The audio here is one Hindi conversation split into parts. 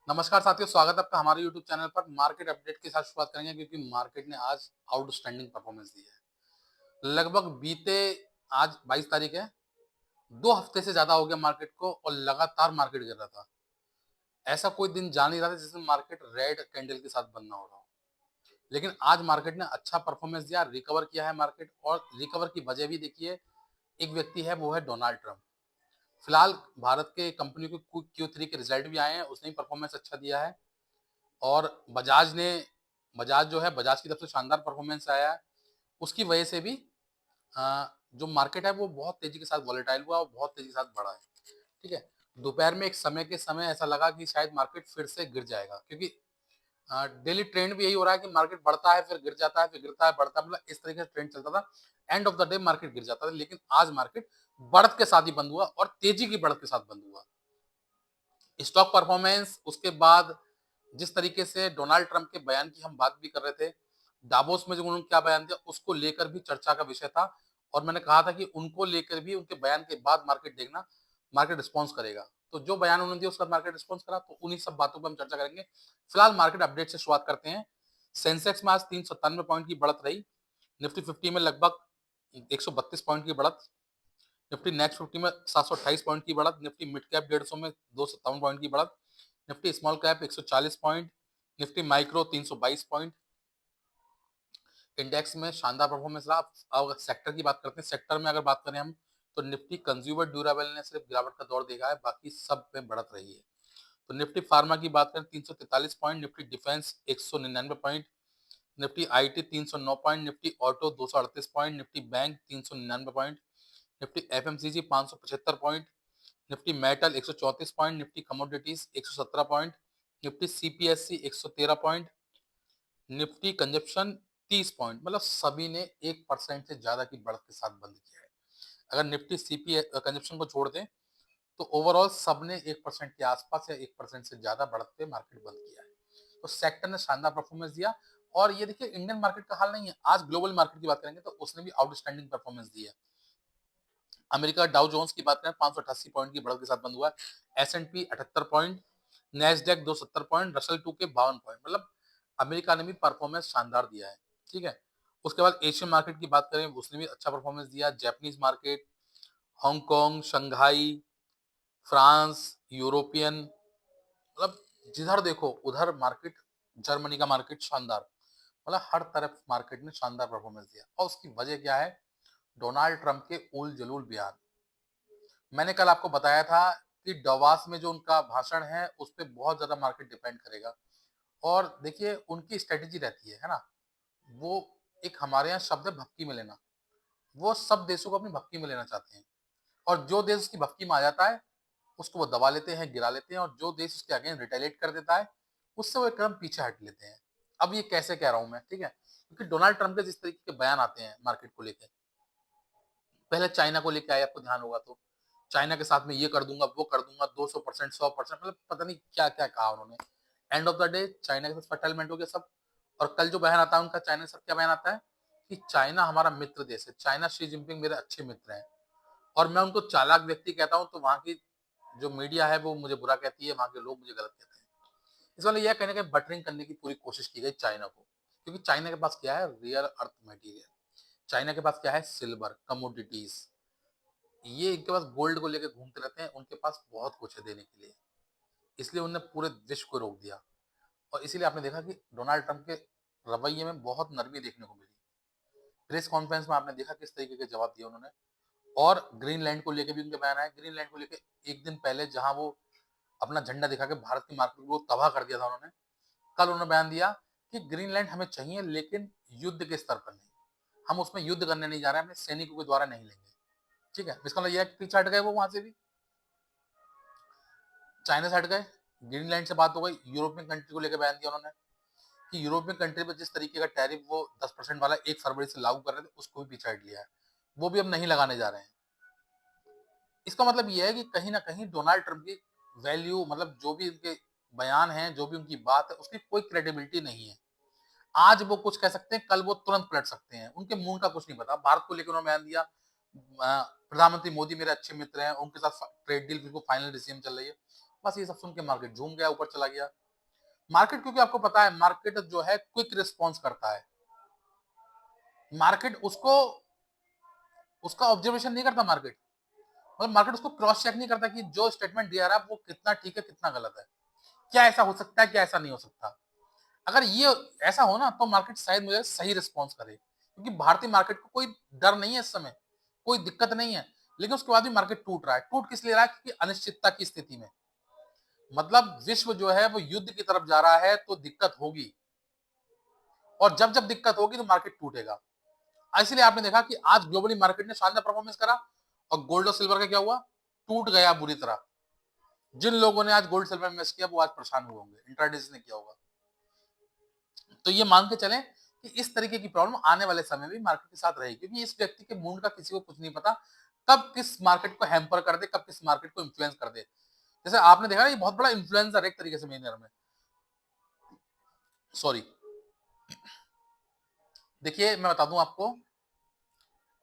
नमस्कार साथियों, स्वागत है आपका हमारे यूट्यूब चैनल पर। मार्केट अपडेट के साथ शुरुआत करेंगे क्योंकि मार्केट ने आज आउटस्टैंडिंग परफॉर्मेंस दी है। लगभग बीते आज 22 तारीख है, 2 हफ्ते से ज़्यादा हो गया मार्केट को और लगातार मार्केट गिर रहा था। ऐसा कोई दिन जा नहीं रहा था जिसमें मार्केट रेड कैंडल के साथ बंद ना हो रहा हो। लेकिन आज मार्केट ने अच्छा परफॉर्मेंस दिया, रिकवर किया है मार्केट। और रिकवर की वजह भी देखिए, एक व्यक्ति है, वो है डोनाल्ड ट्रम्प। फिलहाल भारत के कंपनी के Q3 के रिजल्ट भी आए हैं, उसने भी परफॉर्मेंस अच्छा दिया है। और बजाज जो है, बजाज की तरफ से शानदार परफॉर्मेंस आया है। उसकी वजह से भी जो मार्केट है वो बहुत तेजी के साथ वॉलेटाइल हुआ और बहुत तेजी के साथ बढ़ा है। ठीक है। दोपहर में एक समय ऐसा लगा कि शायद मार्केट फिर से गिर जाएगा, क्योंकि डेली ट्रेंड भी यही हो रहा है कि मार्केट बढ़ता है, फिर गिर जाता है, फिर गिरता है, बढ़ता है, मतलब इस तरीके से ट्रेंड चलता था। End of the day market गिर जाता था, लेकिन आज मार्केट बढ़त के साथ ही बंद हुआ और तेजी की बढ़त के साथ बंद हुआ। स्टॉक परफॉर्मेंस, उसके बाद जिस तरीके से डोनाल्ड ट्रंप के बयान की हम बात भी कर रहे थे, दावोस में जो उन्होंने क्या बयान दिया उसको लेकर भी चर्चा का विषय था। और मैंने कहा था कि उनको लेकर भी, उनके बयान के बाद मार्केट देखना, मार्केट रिस्पॉन्स करेगा। तो जो बयान उन्होंने दिया उसका मार्केट रिस्पॉन्स करा, तो उन्हीं सब बातों पर हम चर्चा करेंगे। फिलहाल मार्केट अपडेट से शुरुआत करते हैं। सेंसेक्स में आज 397 पॉइंट की बढ़त रही। निफ्टी 50 में लगभग 132 पॉइंट की बढ़त। निफ्टी नेक्स्ट 50 में 728 पॉइंट की बढ़त। निफ्टी मिड कैप 150 में 257 पॉइंट की बढ़त। Nifty small cap 140 point. Nifty micro 322 point. Index में शानदार परफॉर्मेंस रहा। अब अगर सेक्टर की बात करते हैं, सेक्टर में अगर बात करें हम, तो निफ्टी कंज्यूमर ड्यूरेबल ने सिर्फ गिरावट का दौर देखा है, बाकी सब में बढ़त रही है। तो निफ्टी फार्मा की बात करें 343 point. Nifty defence 199 point. Nifty IT 309 point. Nifty auto 238 point. Nifty bank 399 point. Nifty FMCG 575 point. Nifty metal 134 point. Nifty commodities 117 point. Nifty CPSC 113 point. Nifty consumption 30 point. मतलब सभी ने 1% से ज्यादा की बढ़त के साथ बंद किया है। अगर निफ्टी सीपी कंजप्शन को छोड़ दें, तो ओवरऑल सबने 1% के आसपास या 1% से ज्यादा बढ़त पे मार्केट बंद किया है। तो सेक्टर ने शानदार परफॉर्मेंस दिया। और ये देखिए, इंडियन मार्केट का हाल नहीं है। आज ग्लोबल मार्केट की बात करेंगे तो उसने भी आउटस्टैंडिंग परफॉर्मेंस दी है। अमेरिका डाउ जोन्स की बात करें, 588 पॉइंट की बढ़त के साथ बंद हुआ है। S&P 78 point. Nasdaq 270 point. Russell 2 के 52 पॉइंट। मतलब अमेरिका ने भी परफॉर्मेंस शानदार दिया है। ठीक है। उसके बाद एशियन मार्केट की बात करें, उसने भी अच्छा परफॉर्मेंस दिया। Japanese market, Hong Kong, Shanghai, France, European, मतलब जिधर देखो उधर मार्केट, जर्मनी का मार्केट शानदार, मतलब हर तरफ मार्केट ने शानदार परफॉर्मेंस दिया। और उसकी वजह क्या है? डोनाल्ड ट्रंप के उल जलूल बयान। मैंने कल आपको बताया था कि डवास में जो उनका भाषण है उस पर बहुत ज्यादा मार्केट डिपेंड करेगा। और देखिए, उनकी स्ट्रेटेजी रहती है ना, वो, एक हमारे यहाँ शब्द है भक्ति में लेना। वो सब देशों को अपनी भक्ति में लेना चाहते हैं। और जो देश उसकी भक्ति में आ जाता है, उसको वो दबा लेते हैं, गिरा लेते हैं। और जो देश उसके अगेंस्ट रिटेलिएट कर देता है, उससे वो एक कदम पीछे हट लेते हैं। अब ये कैसे कह रहा हूं मैं, ठीक है, क्योंकि डोनाल्ड ट्रंप के जिस तरीके के बयान आते हैं मार्केट को लेकर, पहले चाइना को लेके आए, आपको ध्यान होगा तो, चाइना के साथ में ये कर दूंगा, वो कर दूंगा, 200%, 100%, मतलब पता नहीं क्या क्या कहा उन्होंने। End of the day China के साथ फर्टाइलमेंट हो गया सब। और कल जो बयान आता है उनका, चाइना के साथ क्या बयान आता है कि चाइना हमारा मित्र देश है, चाइना, शी जिनपिंग मेरे अच्छे मित्र हैं। और मैं उनको चालाक व्यक्ति कहता हूं, तो वहां की जो मीडिया है वो मुझे बुरा कहती है, वहां के लोग मुझे गलत कहते हैं। इस वाले यह कहने का बटरिंग करने की पूरी कोशिश की गई चाइना को, क्योंकि चाइना के पास क्या है? Real earth material. चाइना के पास क्या है? Silver, commodities. ये इनके पास गोल्ड को लेकर घूमते रहते हैं, उनके पास बहुत कुछ है देने के लिए। इसलिए उन्होंने पूरे विश्व को रोक दिया। और इसीलिए आपने देखा कि डोनाल्ड ट्रंप के रवैये में बहुत नरमी देखने को मिली। प्रेस कॉन्फ्रेंस में आपने देखा किस तरीके के जवाब दिए उन्होंने। और ग्रीनलैंड को लेकर भी उनके बयान आए। ग्रीनलैंड को लेकर एक दिन पहले जहां वो अपना झंडा दिखा के भारत की मार्केट को तबाह कर दिया था उन्होंने, कल उन्होंने बयान दिया कि ग्रीनलैंड हमें चाहिए, लेकिन युद्ध के स्तर पर नहीं। हम उसमें युद्ध करने नहीं जा रहे हैं, अपने सैनिकों के द्वारा नहीं लेंगे। ठीक है, इसका मतलब यह है कि पीछे हट गए वो वहां से भी, चाइना से हट गए। ग्रीनलैंड से बात हो गई। यूरोपियन कंट्री को लेकर बयान दिया उन्होंने कि यूरोपियन कंट्री पर जिस तरीके का टैरिफ वो 10% वाला 1 फरवरी से लागू कर रहे थे, उसको भी पीछे हट लिया है। वो भी अब नहीं लगाने जा रहे हैं। इसका मतलब यह है कि कहीं ना कहीं डोनाल्ड ट्रंप की वैल्यू, मतलब जो भी उनके बयान हैं, जो भी उनकी बात है, उसकी कोई क्रेडिबिलिटी नहीं है। आज वो कुछ कह सकते हैं, कल वो तुरंत पलट सकते हैं। उनके मुंह का कुछ नहीं पता। भारत को लेकर उन्होंने बयान दिया, प्रधानमंत्री मोदी मेरे अच्छे मित्र हैं, उनके साथ ट्रेड डील बिल्कुल फाइनल डिसीजन चल रही है। बस ये सब सुन के मार्केट झूम गया, ऊपर चला गया। मार्केट, क्योंकि आपको पता है मार्केट जो है क्विक रिस्पॉन्स करता है। मार्केट उसको उसका ऑब्जर्वेशन नहीं करता मार्केट, मतलब मार्केट उसको क्रॉस चेक नहीं करता कि जो स्टेटमेंट दिया रहा है वो कितना ठीक है कितना गलत है, क्या ऐसा हो सकता है क्या ऐसा नहीं हो सकता। अगर ये ऐसा हो ना तो मार्केट शायद मुझे सही रिस्पॉन्स करे, क्योंकि भारतीय मार्केट को कोई डर नहीं है इस समय, कोई दिक्कत नहीं है। लेकिन उसके बाद भी मार्केट टूट रहा है। टूट किस लिए रहा है? क्योंकि अनिश्चितता की स्थिति में, मतलब विश्व जो है वो युद्ध की तरफ जा रहा है तो दिक्कत होगी, और जब जब दिक्कत होगी तो मार्केट टूटेगा। इसलिए आपने देखा कि आज ग्लोबली मार्केट ने शानदार परफॉर्मेंस करा, और गोल्ड और सिल्वर का क्या हुआ? टूट गया बुरी तरह। जिन लोगों ने आज गोल्ड सिल्वर में इन्वेस्ट किया वो आज परेशान हुए होंगे, इंट्राडे ने किया होगा। तो ये मान के चलें कि इस तरीके की प्रॉब्लम आने वाले समय में मार्केट के साथ रहेगी, क्योंकि इस व्यक्ति के मूड का किसी को कुछ नहीं पता, कब किस मार्केट को हैम्पर कर दे, कब किस मार्केट को इन्फ्लुएंस कर दे। जैसे आपने देखा ना, ये बहुत बड़ा इन्फ्लुएंसर एक तरीके से मेरे नजर में। सॉरी, देखिए मैं बता दूं आपको,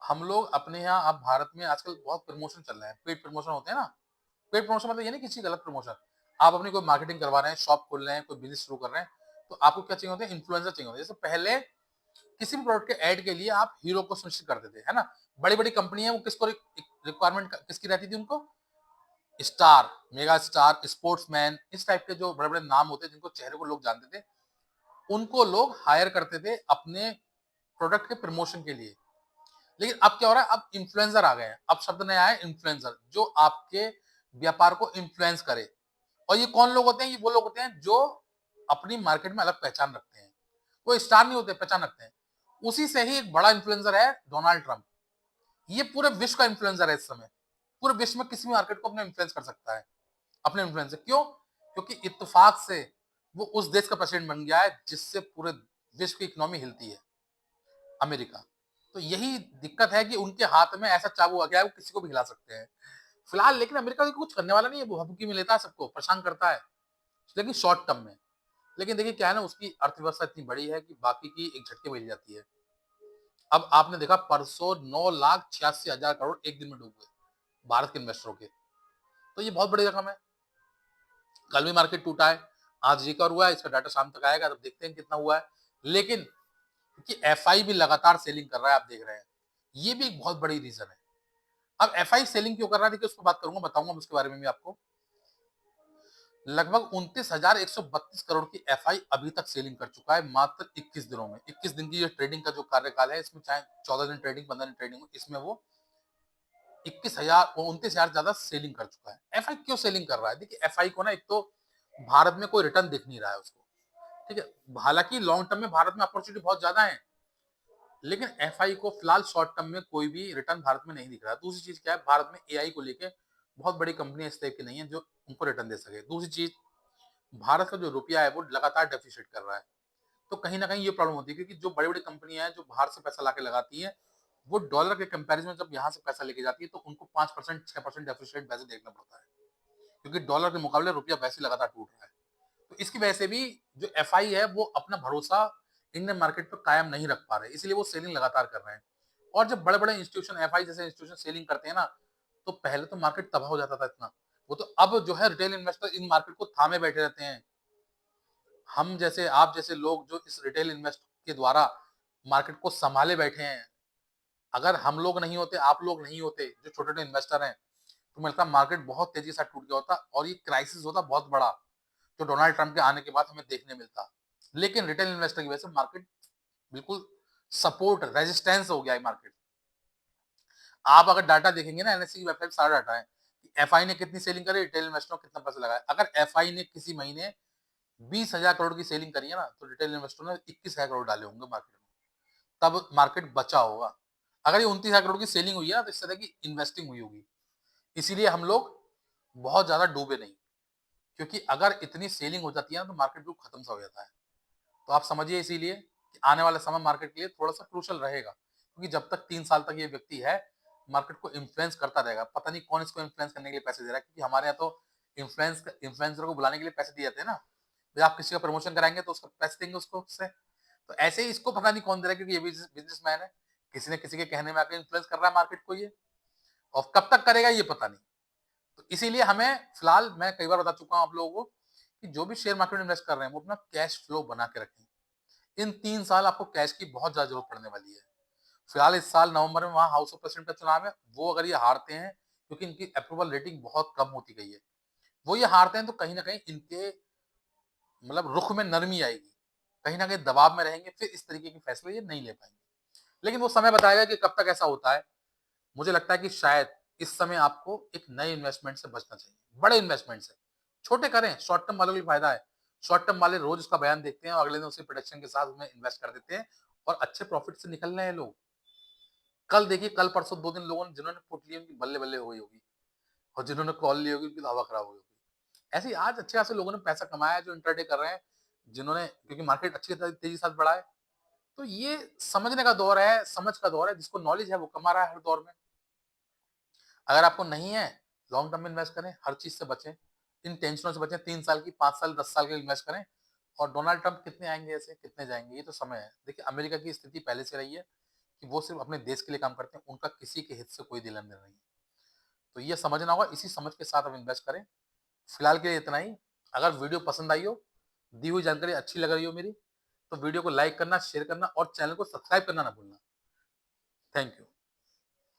हम लोग अपने यहाँ अब भारत में आजकल बहुत प्रमोशन चल रहे हैं, पेड प्रमोशन होते हैं ना। पेड प्रमोशन मतलब ये नहीं किसी गलत प्रमोशन, आप अपनी कोई मार्केटिंग करवा रहे हैं, शॉप खोल रहे हैं, कोई बिजनेस शुरू कर रहे हैं, तो आपको क्या चाहिए होते हैं? इन्फ्लुएंसर चाहिए होते हैं। जैसे पहले किसी भी प्रोडक्ट के ऐड के लिए आप हीरो को सुनिश्चित करते थे, है ना। बड़ी बड़ी कंपनी है, वो किसको रिक्वायरमेंट किसकी रहती थी उनको? स्टार, मेगा स्टार, स्पोर्ट्समैन, इस टाइप के जो बड़े बड़े नाम होते हैं जिनको चेहरे को लोग जानते थे, उनको लोग हायर करते थे अपने प्रोडक्ट के प्रमोशन के लिए। लेकिन अब क्या हो रहा है? अब इन्फ्लुएंसर आ गए हैं। अब शब्द नया है, इन्फ्लुएंसर, जो आपके व्यापार को इन्फ्लुएंस करे। और ये कौन लोग होते हैं? ये वो लोग होते हैं जो अपनी मार्केट में अलग पहचान रखते हैं। वो स्टार नहीं होते, पहचान रखते हैं। उसी से ही एक बड़ा इन्फ्लुएंसर है डोनाल्ड ट्रंप। ये पूरे विश्व का इन्फ्लुएंसर है इस समय। पूरे विश्व में किसी भी मार्केट को अपने इन्फ्लुएंस कर सकता है, अपने इन्फ्लुएंस से। क्यों? क्योंकि इत्तेफाक से वो उस देश का प्रेसिडेंट बन गया है जिससे पूरे विश्व की इकोनॉमी हिलती है, अमेरिका। तो यही दिक्कत है कि उनके हाथ में ऐसा चाबू आ गया है, वो किसी को भी हिला सकते हैं फिलहाल। लेकिन अमेरिका कुछ करने वाला नहीं है, वो हबकी में लेता है, सबको परेशान करता है, लेकिन शॉर्ट टर्म में। लेकिन देखिए क्या है ना, उसकी अर्थव्यवस्था इतनी बड़ी है कि बाकी की एक झटके मिल जाती है। अब आपने देखा परसों 9,86,000 करोड़ एक दिन में डूब गए भारत के इन्वेस्टरों के। तो ये बहुत बड़ी रकम है। कल भी मार्केट टूटा है, आज रिकवर हुआ है, इसका डाटा शाम तक आएगा, तब देखते हैं कितना हुआ है। लेकिन क्योंकि एफआई भी लगातार सेलिंग कर रहा है, आप देख रहे हैं, ये भी एक बहुत बड़ी रीजन है। अब एफआई सेलिंग क्यों कर रहा है, देखिए उसको बात करूंगा, बताऊंगा उसके बारे में भी आपको। लगभग 29,132 करोड़ की एफआई अभी तक सेलिंग कर चुका है मात्र 21 दिनों में। 21 दिन की जो ट्रेडिंग का जो कार्यकाल है, इसमें चाहे 14 दिन ट्रेडिंग, 15 दिन ट्रेडिंग हो, इसमें वो 29,000 ज्यादा सेलिंग कर चुका है। एफआई क्यों सेलिंग कर रहा है? देखिए एफआई को ना, एक तो भारत में कोई रिटर्न दिख नहीं रहा है उसको, ठीक है। हालांकि लॉन्ग टर्म में भारत में अपॉर्चुनिटी बहुत ज्यादा है, लेकिन एफआई को फिलहाल शॉर्ट टर्म में कोई भी रिटर्न भारत में नहीं दिख रहा है। दूसरी चीज क्या है, भारत में एआई को लेके बहुत बड़ी कंपनियां इस टाइप की नहीं है जो उनको रिटर्न दे सके। दूसरी चीज, भारत का जो रुपया है वो लगातार डेफिसिट कर रहा है। तो कहीं ना कहीं ये प्रॉब्लम होती है, क्योंकि जो बड़ी बड़ी कंपनियां हैं जो बाहर से पैसा लाके लगाती हैं, वो डॉलर के कंपैरिजन में जब यहाँ से पैसा लेके जाती है तो उनको 5% 6% डेफिसिट वैसे देखना पड़ता है, क्योंकि डॉलर के मुकाबले रुपया वैसे लगातार टूट रहा है। तो इसकी वजह से भी जो एफआई है वो अपना भरोसा इंडियन मार्केट पर कायम नहीं रख पा रहे, इसलिए वो सेलिंग लगातार कर रहे हैं। और जब बड़े बड़े इंस्टीट्यूशन एफआई जैसे इंस्टीट्यूशन सेलिंग करते हैं ना, तो पहले तो मार्केट तबाह हो जाता था इतना, वो तो अब जो है रिटेल इन्वेस्टर इन मार्केट को थामे बैठे रहते हैं। हम जैसे, आप जैसे लोग जो इस रिटेल इन्वेस्ट के द्वारा मार्केट को संभाले बैठे हैं, अगर हम लोग नहीं होते, आप लोग नहीं होते, जो छोटे छोटे इन्वेस्टर हैं, तो मिलता मार्केट बहुत तेजी से टूट गया होता, और ये क्राइसिस होता बहुत बड़ा, जो डोनाल्ड ट्रंप के आने के बाद हमें देखने मिलता। लेकिन रिटेल इन्वेस्टर की वजह से मार्केट बिल्कुल सपोर्ट, रेजिस्टेंस हो गया है मार्केट। आप अगर डाटा देखेंगे ना, एनएससी की वेबसाइट सारा डाटा है कि एफआई ने कितनी सेलिंग करी, रिटेल इन्वेस्टरों कितना पैसा लगाया। अगर एफआई ने किसी महीने 20,000 करोड़ की सेलिंग करी है ना, तो रिटेल इन्वेस्टरों ने 21,000 करोड़ डाले होंगे मार्केट में, तब मार्केट बचा होगा। अगर ये 29,000 करोड़ की सेलिंग हुई है ना, तो इस तरह की इन्वेस्टिंग हुई होगी। इसीलिए हम लोग बहुत ज्यादा डूबे नहीं, क्योंकि अगर इतनी सेलिंग हो जाती है ना तो मार्केट बिल्कुल खत्म सा हो जाता है। तो आप समझिए इसीलिए कि आने वाला समय मार्केट के लिए थोड़ा सा क्रूशल रहेगा, क्योंकि जब तक 3 साल तक ये व्यक्ति है, मार्केट को इन्फ्लुएंस करता रहेगा। पता नहीं कौन इसको इन्फ्लुएंस करने के लिए पैसे दे रहा है, क्योंकि हमारे यहाँ तो इन्फ्लुएंसर को बुलाने के लिए पैसे दिए जाते हैं ना। जब आप किसी का प्रमोशन कराएंगे तो उसका पैसे देंगे उसको, उससे। तो ऐसे ही इसको पता नहीं कौन दे रहा है, क्योंकि ये भी बिजनेसमैन है, किसी ने किसी के कहने में आकर इन्फ्लुएंस कर रहा है मार्केट को ये, और कब तक करेगा ये पता नहीं। तो तो इसीलिए हमें फिलहाल मैं कई बार बता चुका हूँ आप लोगों को कि जो भी शेयर मार्केट में इन्वेस्ट कर रहे हैं वो अपना कैश फ्लो बना के रखें। इन 3 साल आपको कैश की बहुत ज़्यादा ज़रूरत पड़ने वाली है। फिलहाल इस साल नवंबर में वहाँ हाउस ऑफ प्रेसिडेंट का चुनाव है, वो अगर ये हारते हैं क्योंकि इनकी अप्रूवल रेटिंग बहुत कम होती गई है। वो ये हारते हैं तो कहीं न कहीं इनके मतलब रुख में नरमी आएगी। कहीं न कहीं दबाव में रहेंगे, फिर इस तरीके के फैसले ये नहीं ले पाएँगे। लेकिन वो समय बताएगा कि कब तक ऐसा होता है। मुझे लगता है कि शायद इस समय आपको एक नए इन्वेस्टमेंट से बचना चाहिए, बड़े इन्वेस्टमेंट से। छोटे करें, शॉर्ट टर्म वालों के लिए फ़ायदा है। शॉर्ट टर्म वाले रोज़ उसका बयान देखते हैं और अगले दिन उसी प्रेडिक्शन के साथ उसमें इन्वेस्ट कर देते हैं और अच्छे प्रॉफिट से निकल रहे हैं लोग। कल देखिए, कल परसों 2 दिन लोगों ने जिन्होंने पुट ली उनकी बल्ले-बल्ले हो गई होगी और जिन्होंने कॉल ली होगी उनकी तो हवा खराब हो गई होगी। ऐसे ही आज अच्छे खासे लोगों ने पैसा कमाया है जो इंट्राडे कर रहे हैं, जिन्होंने क्योंकि मार्केट अच्छी तेज़ी के साथ बढ़ा है। तो ये समझने का दौर है, समझ का दौर है, जिसको नॉलेज है वो कमा रहा है हर दौर में। अगर आपको नहीं है, लॉन्ग टर्म में इन्वेस्ट करें, हर चीज़ से बचें, इन टेंशनों से बचें, 3 साल की, 5 साल, 10 साल के लिए इन्वेस्ट करें और डोनाल्ड ट्रम्प कितने आएँगे ऐसे, कितने जाएँगे, ये तो समय है। देखिए, अमेरिका की स्थिति पहले से रही है कि वो सिर्फ़ अपने देश के लिए काम करते हैं, उनका किसी के हित से कोई लेना-देना नहीं है। तो ये समझना होगा, इसी समझ के साथ आप इन्वेस्ट करें। फिलहाल के लिए इतना ही। अगर वीडियो पसंद आई हो, दी हुई जानकारी अच्छी लग रही हो मेरी, तो वीडियो को लाइक करना, शेयर करना और चैनल को सब्सक्राइब करना ना भूलना। Thank you.